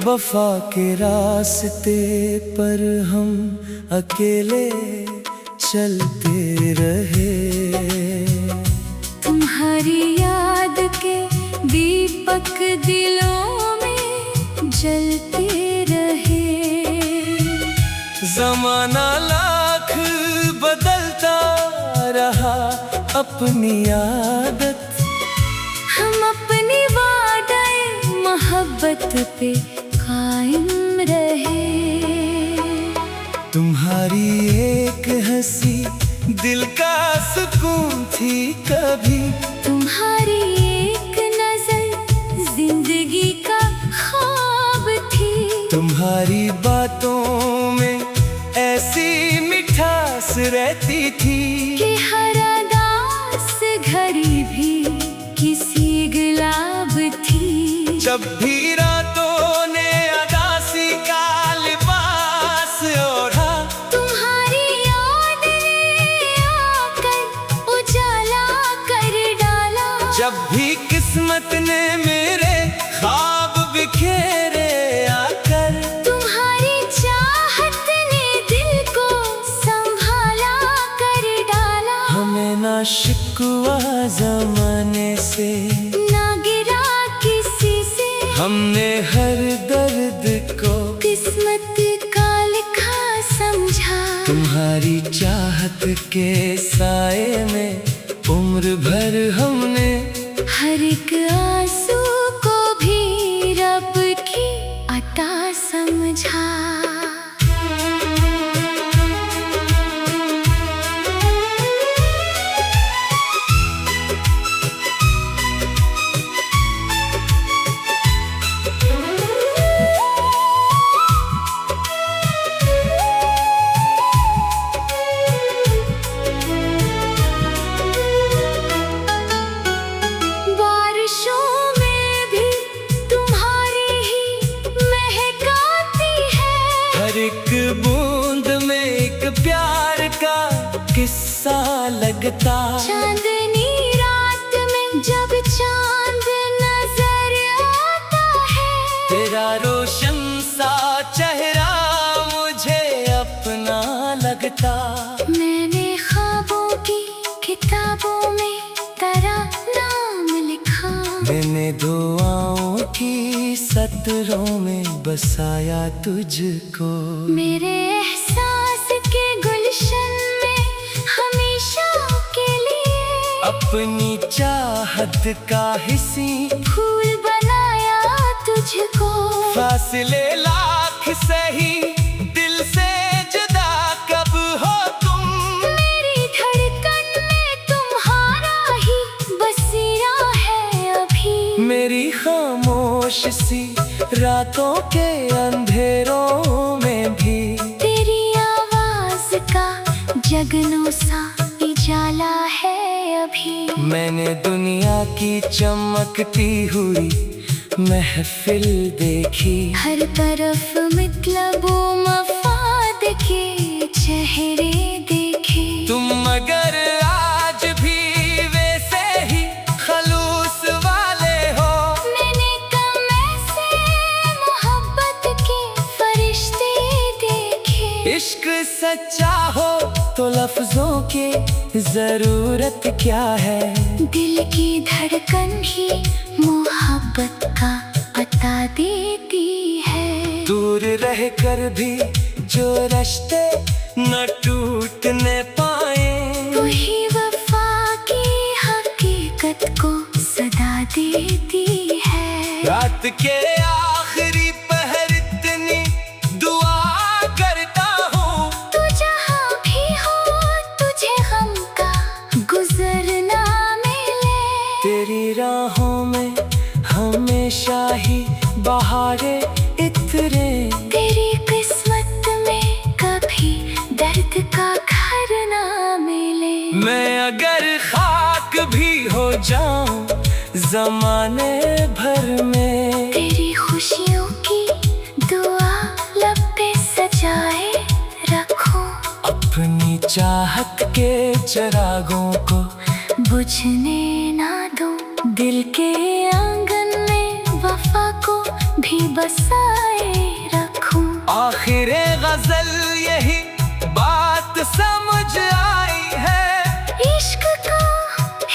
वफा के रास्ते पर हम अकेले चलते रहे। तुम्हारी याद के दीपक दिलों में जलते रहे। ज़माना लाख बदलता रहा अपनी आदत, हम अपनी वादे मोहब्बत पे कायम रहे। तुम्हारी एक हंसी दिल का सुकून थी कभी, तुम्हारी एक नजर जिंदगी का ख्वाब थी। तुम्हारी बातों में ऐसी मिठास रहती थी कि हर अदास घड़ी भी किसी गुलाब थी। जब भी रातों ने अदासी का लिबास ओढ़ा, तुम्हारी याद ने आकर उजाला कर डाला। जब भी किस्मत ने मेरे ख्वाब बिखेरे आकर, तुम्हारी चाहत ने दिल को संभाला कर डाला। हमें ना शिकवा ज़माने से, ना गिरा किसी से, हमने हर दर्द को किस्मत का लिखा समझा। तुम्हारी चाहत के साए में उम्र भर हमने हर एक आंसू को भी रब की अता समझा। हर एक बूंद में एक प्यार का किस्सा लगता। चांदनी रात में जब चांद नजर आता है, तेरा रोशन सा चेहरा मुझे अपना लगता। मैंने ख्वाबों की किताबों में तेरा नाम लिखा। मैंने दुआओं की सतरों में बसाया तुझको। मेरे एहसास के गुलशन में हमेशा के लिए अपनी चाहत का हिस्सी फूल बनाया तुझको। फासले लाख सही दिल से जुदा कब हो तुम। मेरी धड़कन में तुम्हारा ही बसेरा है अभी। मेरी खामोश सी रातों के अंधेरों में भी तेरी आवाज का जगनों सा उजाला है अभी। मैंने दुनिया की चमकती हुई महफिल देखी। हर तरफ मतलबों मफाद के चेहरे देखे। तुम मगर आज भी वैसे ही खलूस वाले हो। मैंने कम ऐसे मोहब्बत के फरिश्ते देखे। इश्क सच्चा हो तो लफ्जों की जरूरत क्या है। दिल की धड़कन ही मोहब्बत का पता देती है। दूर रह कर भी जो रिश्ते न टूटने पाए, वही वफा की हकीकत को सदा देती है। रात के आखिरी पहर इतनी दुआ करता हूँ, तू जहाँ भी हो तुझे गम का गुजरना मिले। तेरी राहों में हमेशा ही बहारे इतरे। तेरी किस्मत में कभी दर्द का घर ना मिले। मैं अगर खाक भी हो जाऊं जमाने भर में, तेरी खुशियों की दुआ लब पे सजाए रखूं। अपनी चाहत के चिरागों को बुझने ना दूं। दिल के आंगन में वफा को भी बसाए रखूं। आखिरे गजल यही बात समझ आई है, इश्क का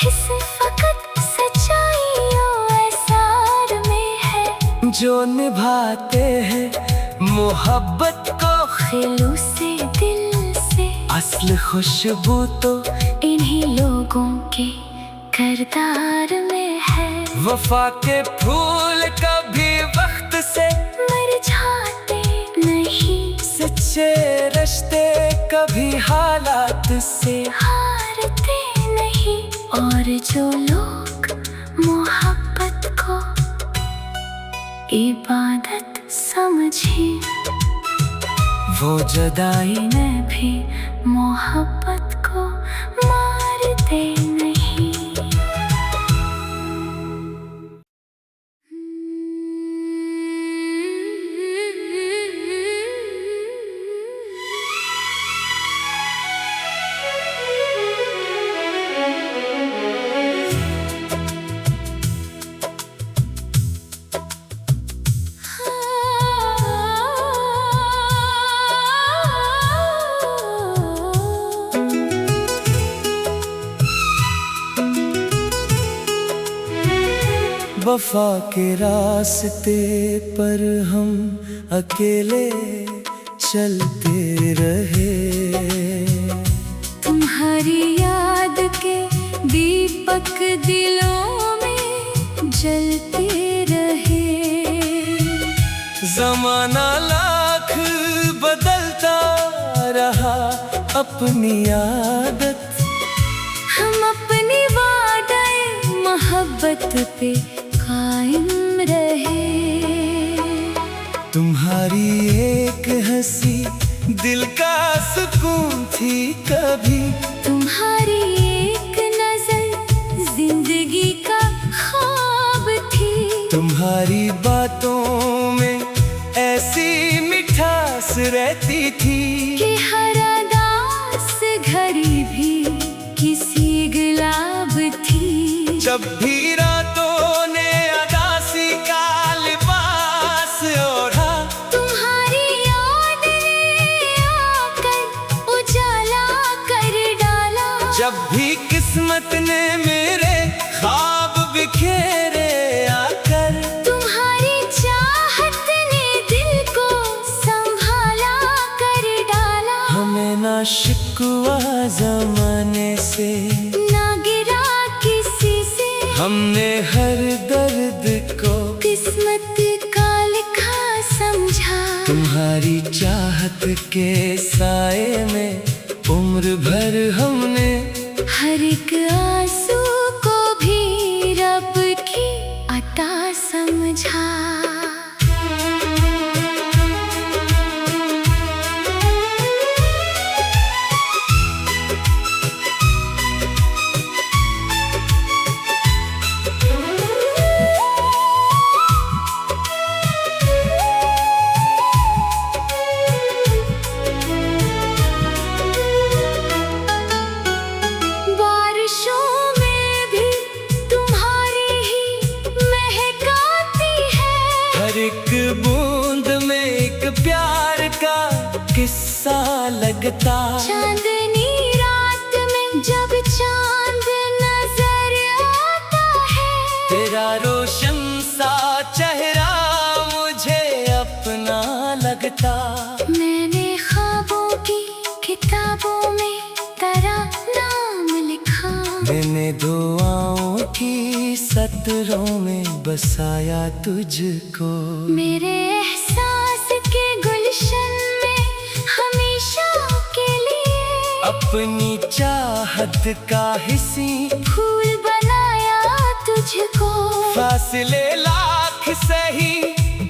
हिस्सा फकत सच्चाइयों एसार में है। जो निभाते हैं मोहब्बत को खिलूस से दिल से, असल खुशबू तो इन्हीं लोगों के किरदार में है। वफा के फूल कभी वक्त से मुरझाते नहीं, सच्चे रिश्ते कभी हालात से हारते नहीं। और जो लोग मोहब्बत को इबादत समझे, वो जुदाई ने भी मोहब्बत को मारते नहीं। वफा के रास्ते पर हम अकेले चलते रहे। तुम्हारी याद के दीपक दिलों में जलते रहे। जमाना लाख बदलता रहा अपनी आदत, हम अपनी वादे मोहब्बत पे कायम रहे। तुम्हारी एक हंसी दिल का सुकून थी कभी, तुम्हारी एक नजर जिंदगी का ख्वाब थी। तुम्हारी बातों में ऐसी मिठास रहती थी कि हर अदास घड़ी भी किसी गुलाब थी। जब भी रातों ने अदासी का लिबास ओढ़ा, तुम्हारी याद ने आकर उजाला कर डाला। जब भी किस्मत ने मेरे ख्वाब बिखेरे आकर, तुम्हारी चाहत ने दिल को संभाला कर डाला। हमें ना शिकवा जमाने से, ना गिरा किसी से, हमने हर दर्द को किस्मत का लिखा समझा। तुम्हारी चाहत के साए में उम्र भर हमने हर एक आंसू को भी रब की अता समझा। एक बूंद में एक प्यार का किस्सा लगता। चांदनी रात में जब चांद नजर आता है, तेरा रोशन सा चेहरा मुझे अपना लगता। मैंने ख्वाबों की किताबों में तेरा नाम लिखा। मैंने दुआओं की सतरों में बसाया तुझको। मेरे एहसास के गुलशन में हमेशा के लिए अपनी चाहत का हिस्सी फूल बनाया तुझको। फासले लाख सही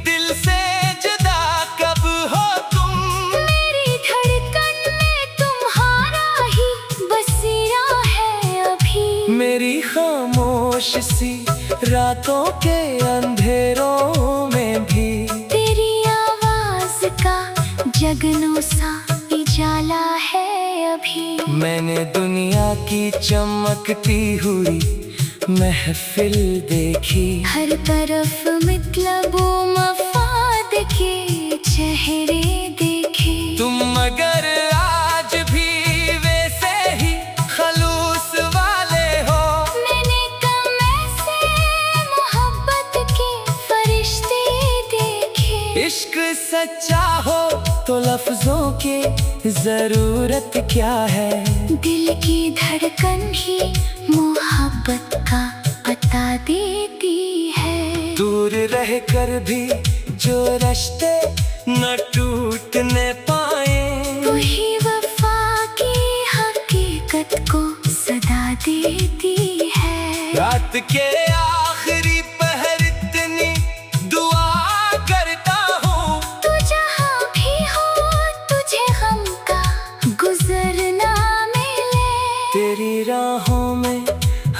दिल से जुदा कब हो तुम। मेरी धड़कन में तुम्हारा ही बसेरा है अभी। मेरी खामोश सी रातों के अंधेरों में भी तेरी आवाज का जगनों सा उजाला है अभी। मैंने दुनिया की चमकती हुई महफिल देखी। हर तरफ मतलब वफा सच्चा हो तो लफ्जों की जरूरत क्या है। दिल की धड़कन ही मोहब्बत का पता देती है। दूर रहकर भी जो रिश्ते न टूटने पाए, वही वफा की हकीकत को सदा देती है। रात के आखिरी पहर इतनी दुआ करता हूँ, तू जहाँ भी हो तुझे गम का गुजरना मिले। तेरी राहों में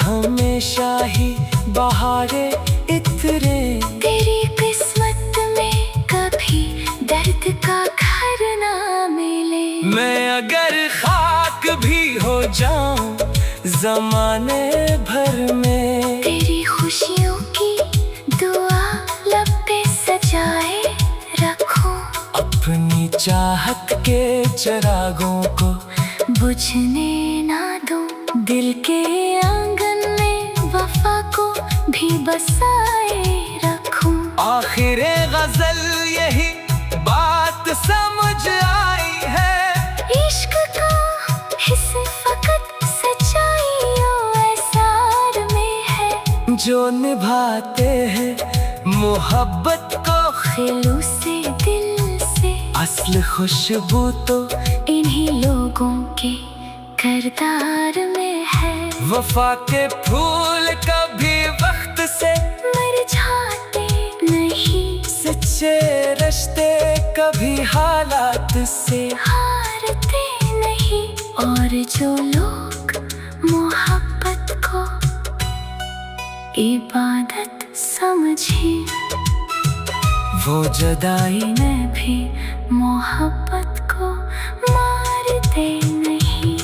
हमेशा ही बहारें इतरे। तेरी किस्मत में कभी दर्द का घर ना मिले। मैं अगर खाक भी हो जाऊं जमाने भर में, तेरी खुशियों की दुआ लब पे सजाए रखूं। अपनी चाहत के चिरागों को बुझने ना दूं। दिल के आंगन में वफा को भी बसाए रखूं। आखिरे गजल यही बात समझ आई है। इश्क का हिस्सा फकत सच्चाइयों एसार में है। जो निभाते हैं मोहब्बत को खिलू से दिल से, असल खुशबू तो इन्हीं लोगों के किरदार में है। वफा के फूल कभी वक्त से मुरझाते नहीं, सच्चे रिश्ते कभी हालात से हारते नहीं। और जो लोग मोहब्बत को इबादत समझे, वो जुदाई में भी मोहब्बत को मारते नहीं।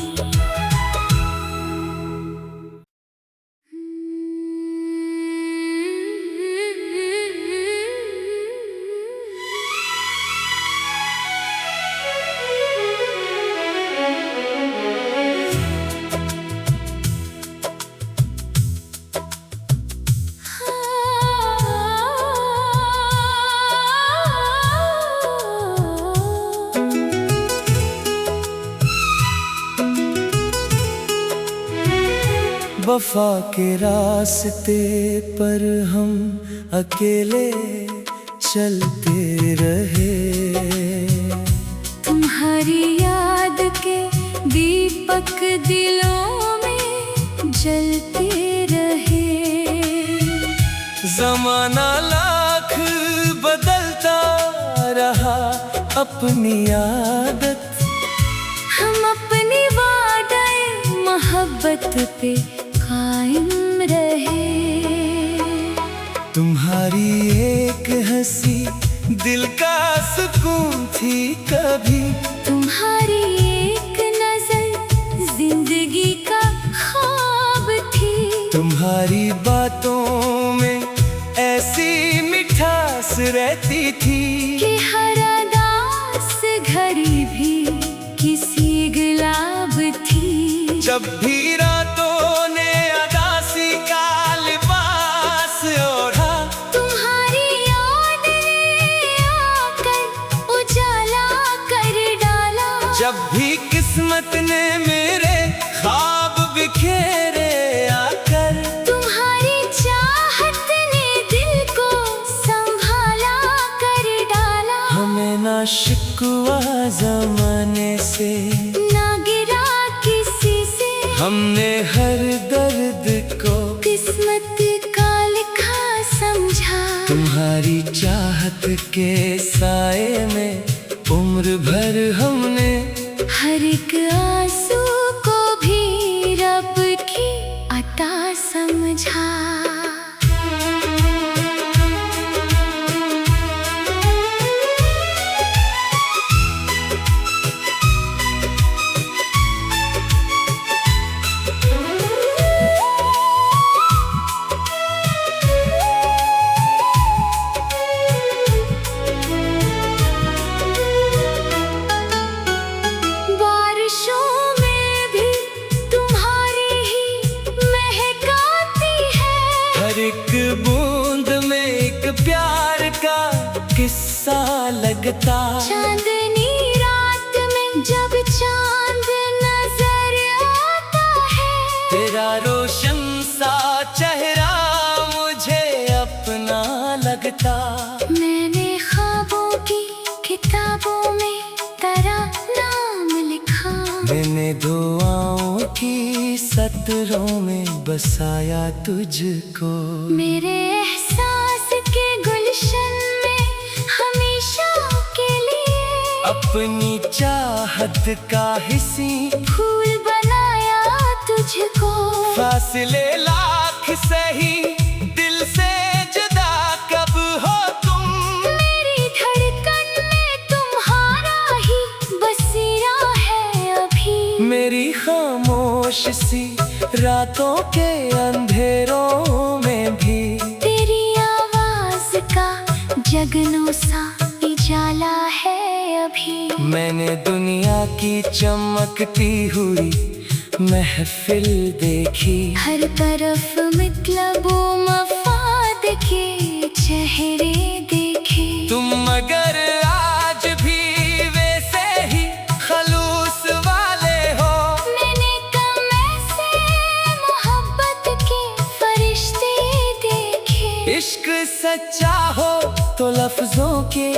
वफा के रास्ते पर हम अकेले चलते रहे। तुम्हारी याद के दीपक दिलों में जलते रहे। जमाना लाख बदलता रहा अपनी आदत, हम अपनी वादे मोहब्बत पे कायम रहे। तुम्हारी एक हंसी दिल का सुकून थी कभी, तुम्हारी एक नजर जिंदगी का ख्वाब थी। तुम्हारी बातों में ऐसी मिठास रहती थी कि हर अदास घड़ी भी किसी गुलाब थी। जब भी रातों ने अदासी का लिबास ओढ़ा, तुम्हारी याद ने आकर उजाला कर डाला। जब भी किस्मत ने मेरे ख्वाब बिखेरे आकर, तुम्हारी चाहत ने दिल को संभाला कर डाला। हमें ना शिकवा जमाने से, ना गिरा किसी से, हमने हर दर्द को किस्मत का लिखा समझा। तुम्हारी चाहत के साए में उम्र भर हमने हर एक आंसू को भी रब की अता समझा। बारिशों में भी तुम्हारी ही महक आती है। हर एक बूंद में एक प्यार का किस्सा लगता। चांदनी रात में जब चांद नजर आता है, तेरा रोशन सा चेहरा मुझे अपना लगता। मैंने ख्वाबों की किताबों में तेरा नाम लिखा। मैंने दुआओं की सतरों में बसाया तुझको। मेरे एहसास के गुलशन में हमेशा के लिए अपनी चाहत का हिस्सी फूल बनाया तुझको। फासले लाख सही दिल से जुदा कब हो तुम। मेरी धड़कन में तुम्हारा ही बसेरा है अभी। मेरी खामोश सी रातों के अंधेरों में भी तेरी आवाज का जगनों सा उजाला है अभी। मैंने दुनिया की चमकती हुई महफिल देखी। हर तरफ मतलबों मफाद के चेहरे देखे। तुम मगर आज भी वैसे ही खलूस वाले हो। मैंने कम ऐसे मोहब्बत के फरिश्ते देखे। इश्क सच्चा हो तो लफ्जों की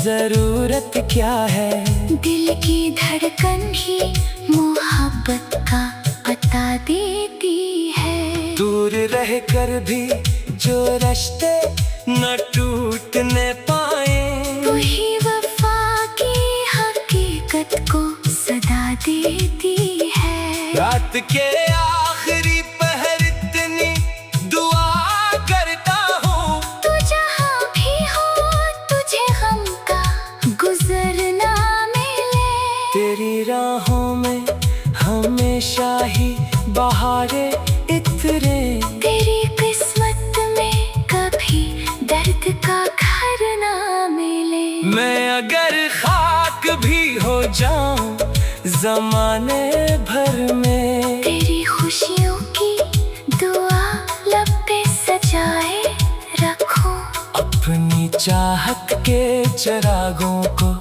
जरूरत क्या है। दिल की धड़कन ही मोहब्बत का पता देती है। दूर रह कर भी जो रिश्ते न टूटने पाए, वही वफा की हकीकत को सदा देती है। रात के आखिरी पहर इतनी दुआ करता हूँ। तू जहाँ भी हो तुझे गम का गुजरना मिले। तेरी राहों में हमेशा ही बहारे इतरे। तेरी किस्मत में कभी दर्द का घर ना मिले। मैं अगर खाक भी हो जाऊं जमाने भर में, तेरी खुशियों की दुआ लब पे सजाए रखूं। अपनी चाहत के चिरागों को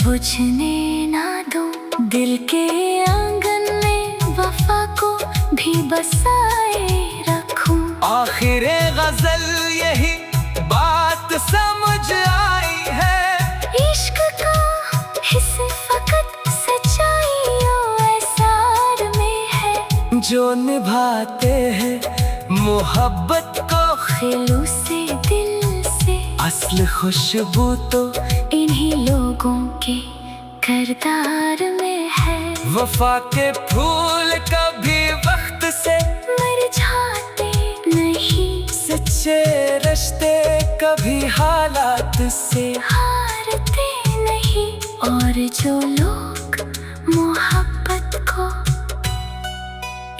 बुझने ना दूं। दिल के आंगन में वफा को भी बसाए रखूं। आखिरे गजल यही बात समझ आई है। इश्क का हिस्सा फकत सच्चाइयों एसार में है। जो निभाते हैं मोहब्बत को खिलूस से दिल से, असल खुशबू तो इन्हीं लोगों के किरदार में है। वफा के फूल कभी वक्त से मुरझाते नहीं, सच्चे रिश्ते कभी हालात से हारते नहीं। और जो लोग मोहब्बत को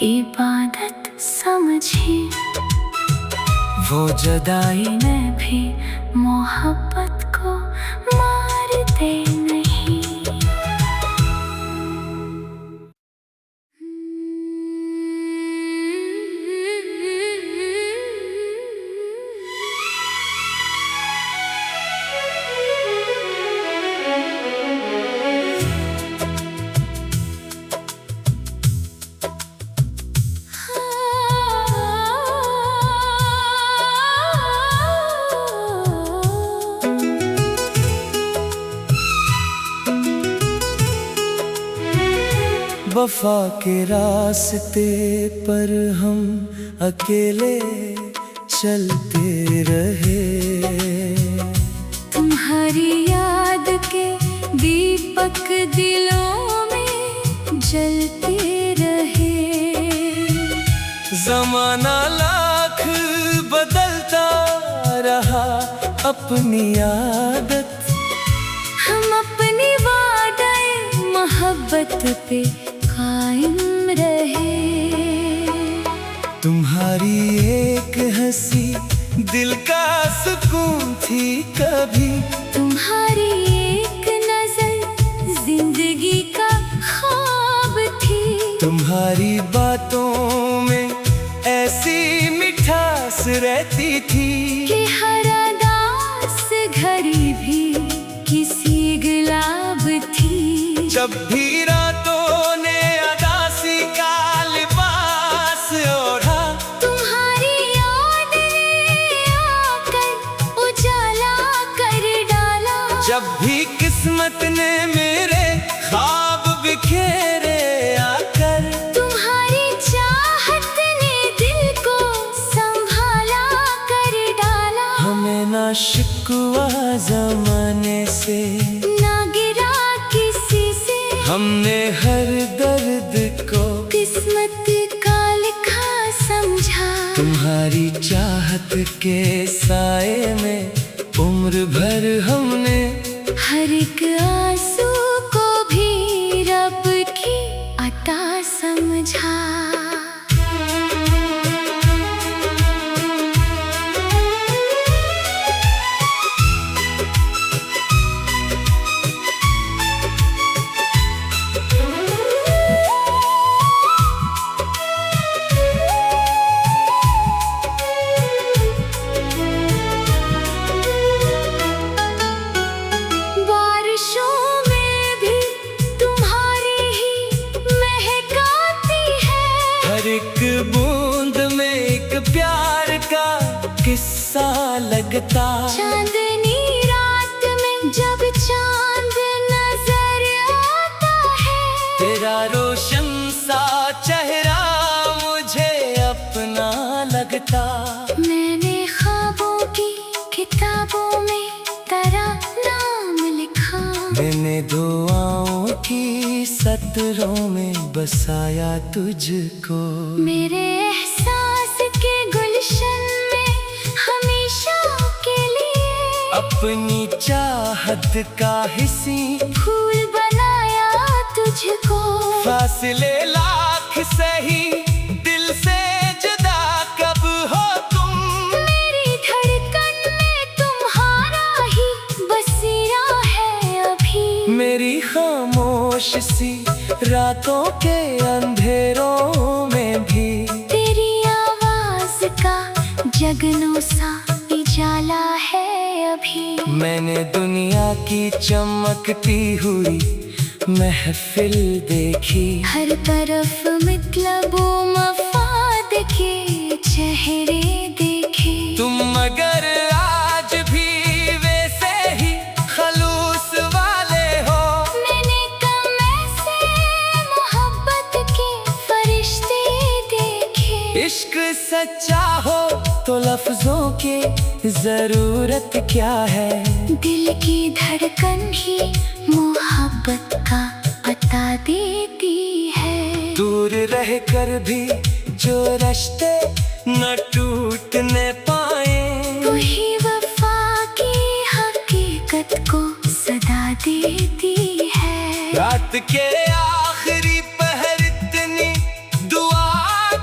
इबादत समझे, वो जुदाई में भी मोहब्बत को मारते नहीं। वफा के रास्ते पर हम अकेले चलते रहे। तुम्हारी याद के दीपक दिलों में जलते रहे। जमाना लाख बदलता रहा अपनी आदत, हम अपनी वादे मोहब्बत पे कायम रहे। तुम्हारी एक हंसी दिल का सुकून थी कभी, तुम्हारी एक नजर जिंदगी का ख्वाब थी। तुम्हारी बातों में ऐसी मिठास रहती थी कि हर अदास घड़ी भी किसी जब भी रातों ने अदासी का लिबास ओढ़ा, तुम्हारी याद ने आकर उजाला कर डाला। जब भी किस्मत ने मेरे ख्वाब बिखेरे आकर, तुम्हारी चाहत ने दिल को संभाला कर डाला। हमें ना शिकवा जमाने से, ना गिरा किसी से, हमने हर दर्द को किस्मत का लिखा समझा। तुम्हारी चाहत के साए में उम्र भर हमने हर एक आंसू को भी रब की अता समझा। हर एक बूंद में एक प्यार का किस्सा लगता। चांदनी रात में जब चांद नजर आता है, तेरा रोशन सा चेहरा मुझे अपना लगता। मैंने ख्वाबों की किताबों में तेरा नाम लिखा। मैंने दुआओं की सतरों में बसाया तुझको। मेरे एहसास के गुलशन में हमेशा के लिए अपनी चाहत का हिस्सी फूल बनाया तुझको। फासले लाख सही दिल से जुदा कब हो तुम। मेरी धड़कन में तुम्हारा ही बसेरा है अभी। मेरी खामोश सी रातों के अंधेरों में भी तेरी आवाज का जगनों सा उजाला है अभी। मैंने दुनिया की चमकती हुई महफिल देखी। हर तरफ मतलब मफाद के चेहरे देखे। तुम मगर आज भी वैसे ही खलूस वाले हो। मैंने कम ऐसे मोहब्बत के फरिश्ते देखे। इश्क सच्चा हो तो लफ्जों की जरूरत क्या है। दिल की धड़कन ही मोहब्बत का पता देती है। दूर रह कर भी जो रिश्ते न टूटने पाए, वही वफा की हकीकत को सदा देती है। रात के आखिरी पहर इतनी दुआ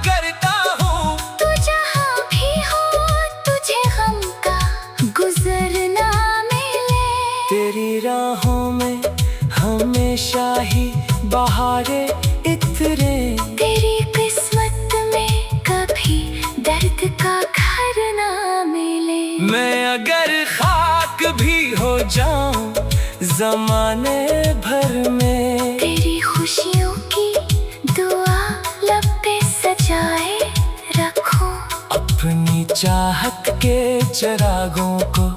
करता हूँ। तू जहाँ भी हो तुझे गम का गुजर ना मिले। तेरी राहों में हमेशा ही बहारे इतरे। तेरी किस्मत में कभी दर्द का घर ना मिले। मैं अगर खाक भी हो जाऊं जमाने भर में, तेरी खुशियों की दुआ लब पे सजाए रखूं। अपनी चाहत के चिरागों को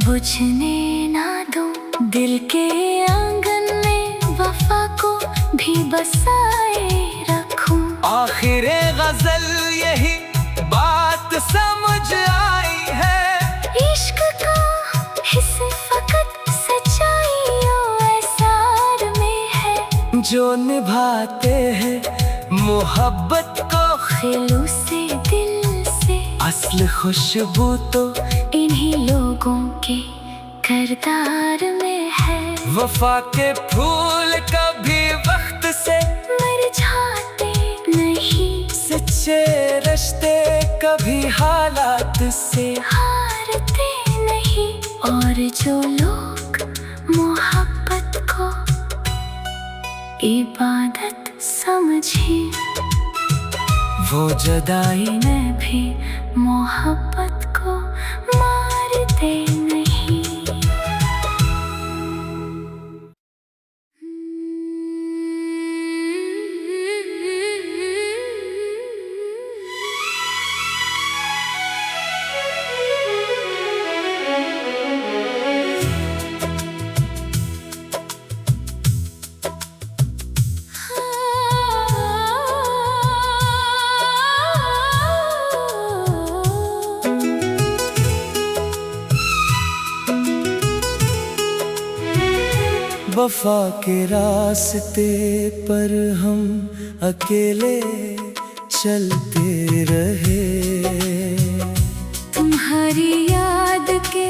बुझने ना दूं। दिल के आंगन में वफा को भी बसाए रखूं। आखिरे गजल यही बात समझ आई है। इश्क का हिस्सा फकत सच्चाइयों एसार में है। जो निभाते हैं मोहब्बत को खिलू से दिल से, असल खुशबू तो इन्हीं लोगों के किरदार में है। वफा के फूल कभी वक्त से मुरझाते नहीं, सच्चे रिश्ते कभी हालात से हारते नहीं। और जो लोग मोहब्बत को इबादत समझे, वो जुदाई में भी मोहब्बत को मारते नहीं। वफा के रास्ते पर हम अकेले चलते रहे। तुम्हारी याद के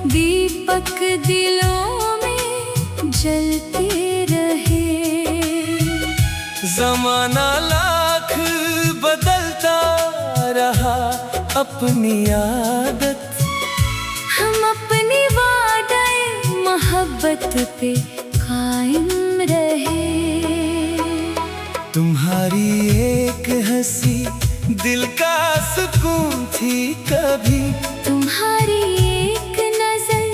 दीपक दिलों में जलते रहे। जमाना लाख बदलता रहा अपनी आदत, हम अपनी वादे मोहब्बत पे कायम रहे। तुम्हारी एक हंसी दिल का सुकून थी कभी, तुम्हारी एक नजर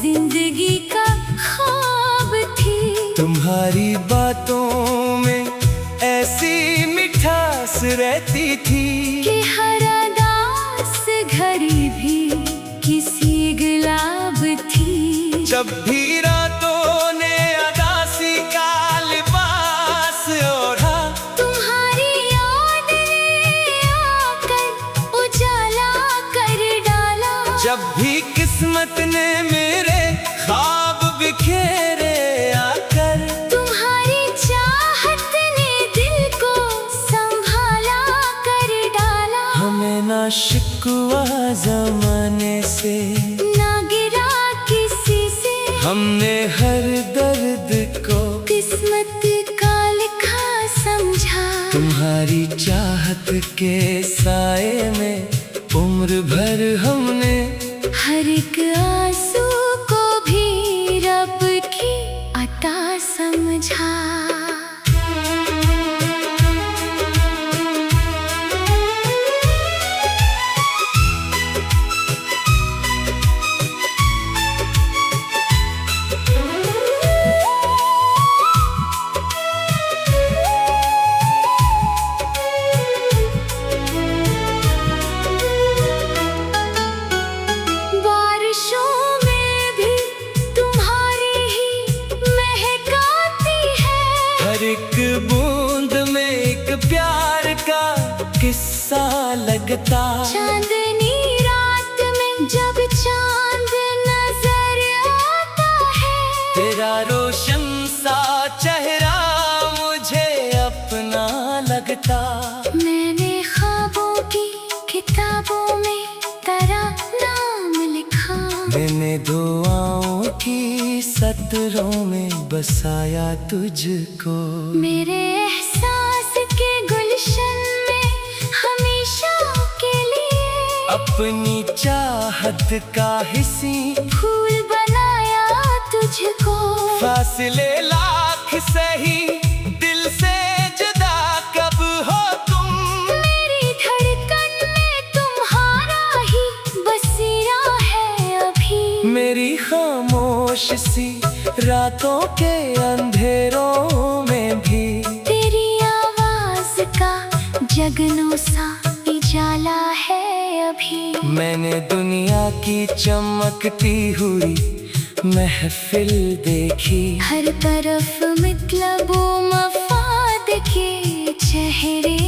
जिंदगी का ख्वाब थी। तुम्हारी बातों में ऐसी मिठास रहती थी कि हर अदास घड़ी भी किसी गुलाब थी। जब भी रातों ने अदासी का लिबास ओढ़ा, तुम्हारी याद ने आकर उजाला कर डाला। जब भी किस्मत ने मेरे ख्वाब बिखेरे आकर, तुम्हारी चाहत ने दिल को संभाला कर डाला। हमें ना शिकवा जमाने से, ना गिरा किसी से, हमने हर दर्द को किस्मत का लिखा समझा। तुम्हारी चाहत के साए में उम्र भर हमने हर एक आंसू को भी रब की अता समझा। बारिशों में भी तुम्हारी ही महक आती है। हर एक बूंद में एक प्यार का किस्सा लगता। चांदनी रात में जब चांद नजर आता है, तेरा रोशन सा चेहरा मुझे अपना लगता। मैंने ख्वाबों की किताबों में तेरा नाम लिखा। मैंने दुआओं की सतरों में बसाया तुझको। मेरे एहसास के गुलशन में हमेशा के लिए अपनी चाहत का हिस्सी फूल बनाया तुझको। फासले लाख सही दिल से जुदा कब हो तुम। मेरी धड़कन में तुम्हारा ही बसेरा है अभी। मेरी खामोश सी रातों के अंधेरों में भी तेरी आवाज का जगनों सा उजाला है अभी। मैंने दुनिया की चमकती हुई महफिल देखी। हर तरफ मतलब मफाद के चेहरे